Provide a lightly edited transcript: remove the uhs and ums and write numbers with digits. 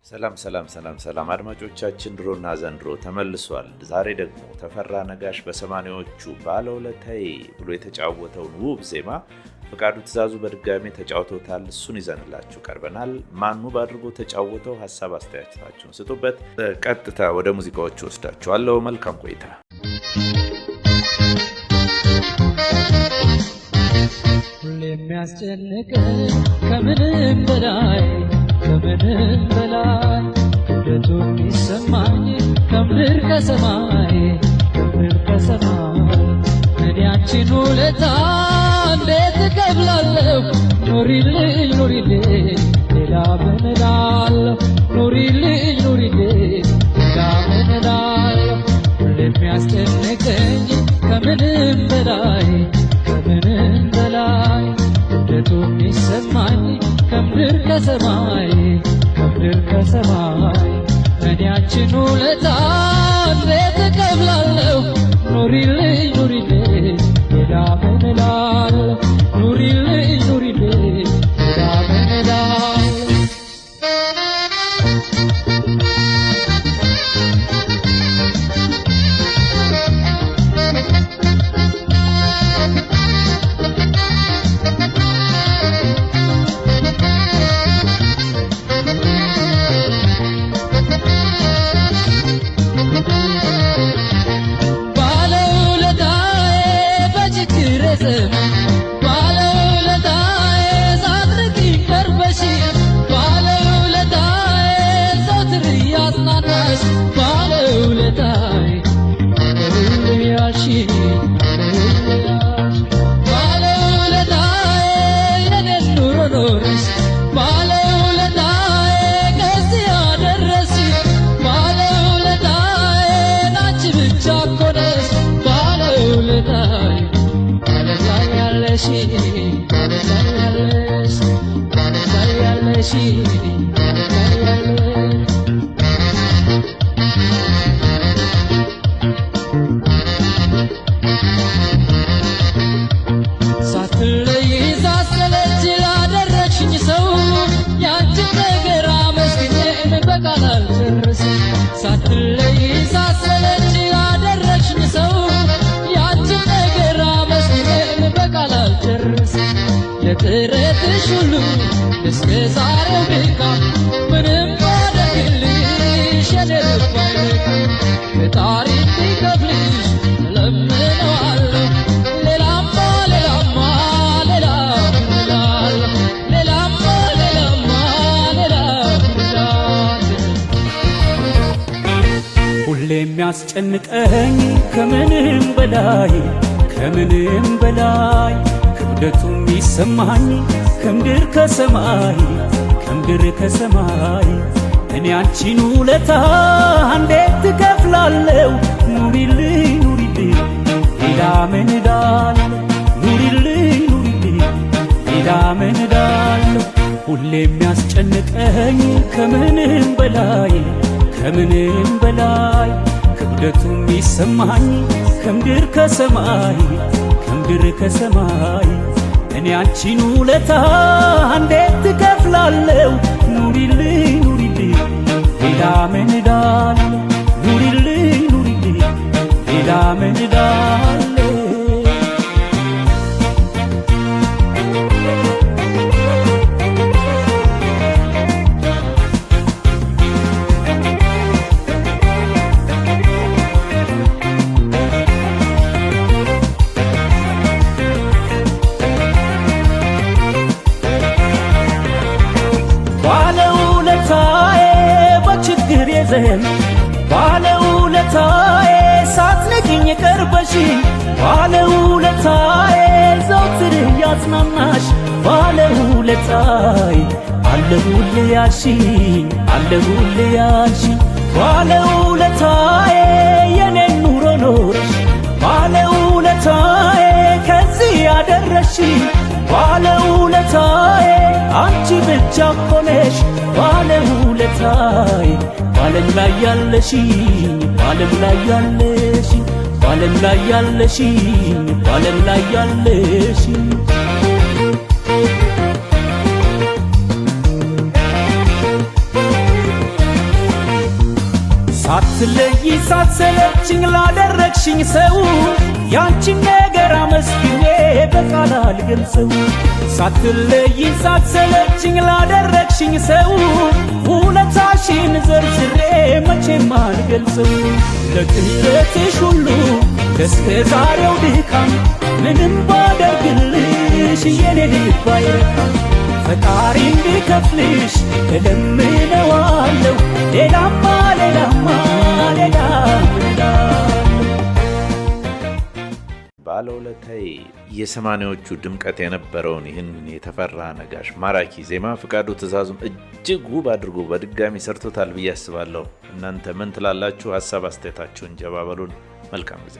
ሰላም ሰላም ሰላም ሰላም አድማጮቻችን ድሮና ዘንድሮ ተመልሷል። ዛሬ ደግሞ ተፈራ ነጋሽ በሰማኒያዎቹ ባለውለታዬ ብሎ የተጫወተውን ውብ ዜማ ፍቃዱ ትእዛዙ በድጋሚ ተጫውቶታል። እሱን ይዘንላችሁ ቀርበናል። ማኑ ባድርጎ ተጫወተው ሐሳብ አስተያየታችሁን ስጡበት። ቀጥታ ወደ ሙዚቃዎቹ ወስዳችኋለሁ። መልካም ቆይታ። ሁሌም ያስጨንቀኝ ከምንም በላይ ክብደቱ የሚሰማኝ ከምድር ከሰማይ እኔ አንቺን ውለታ እንዴት እከፍላለሁ? ኑሪልኝ ሌላ ምን እላለሁ? ኑሪልኝ ሌላ ምን እላለሁ? ሁሌም ያስጨንቀኝ ከምንም በላይ ክብደቱ የሚሰማኝ ከምድር ከሰማይ እኔ አንቺን ውለታ እንዴት እከፍላለሁ? ኑሪልኝ ሌላ ምን እላለሁ? ኑሪልኝ ሌላ ምን እላለሁ? ለጥረትሽ ሁሉ እስከ ዛሬው ድካም ምንም ባደርግልሽ የልብ አይበቃም። ፈጣሪ እንዲከፍልሽ እለምነዋለሁ። ሌላማ ሁሌም ያስጨንቀኝ ከምንም በላይ ክብደቱ የሚሰማኝ ከምድር ከሰማይ እኔ አንቺን ውለታ እንዴት እከፍላለሁ? ኑሪልኝ ሌላ ምን እላለሁ? ኑሪልኝ ሌላ ምን እላለሁ? ሁሌም ያስጨንቀኝ ከምንም በላይ ክብደቱ የሚሰማኝ ከምድር ከሰማይ እኔ አንቺን ውለታ እንዴት እከፍላለሁ? ኑሪልኝ ሌላ ምን እላለሁ? ኑሪልኝ ሌላ ምን እላለሁ? ባለውለታዬ ሳትንቂኝ ቀርበሽ ባለውለታዬ ዘወትር ያጽናናሽ ባለውለታዬ አለሁልሽ ያልሽኝ ባለውለታዬ የኔን ኑሮ ኖረሽ ባለውለታዬ ከዚህ ያደረስሽኝ ባለውለታዬ አንቺ ብቻ እኮ ነሽ ባለውለታዬ በዓለም ላይ ያለሽኝ ሳትለይ ሳትሰለችኝ ላደረግሽኝ ሰው ያንቺን ነገር አመስግኜ በቃል አልገልጸው። ሳትለይ ሳትሰለችኝ ላደረግሽኝ ሰው ውለታሽን ዘርዝሬ መቼም አልገልጸው። ለጥረትሽ ሁሉ እስከ ዛሬው ድካም ምንም ባደርግልሽ የኔ ልብ አይረካም። ፈጣሪ እንዲከፍልሽ እለምነዋለሁ ሌላማ ባለውለታዬ የሰማንያዎቹ ድምቀት የነበረውን ይህን የተፈራ ነጋሽ ማራኪ ዜማ ፍቃዱ ትእዛዙም እጅግ ውብ አድርጎ በድጋሚ ሰርቶታል ብዬ አስባለሁ። እናንተ ምን ትላላችሁ? ሀሳብ አስተያየታችሁን ጀባበሉን። መልካም ጊዜ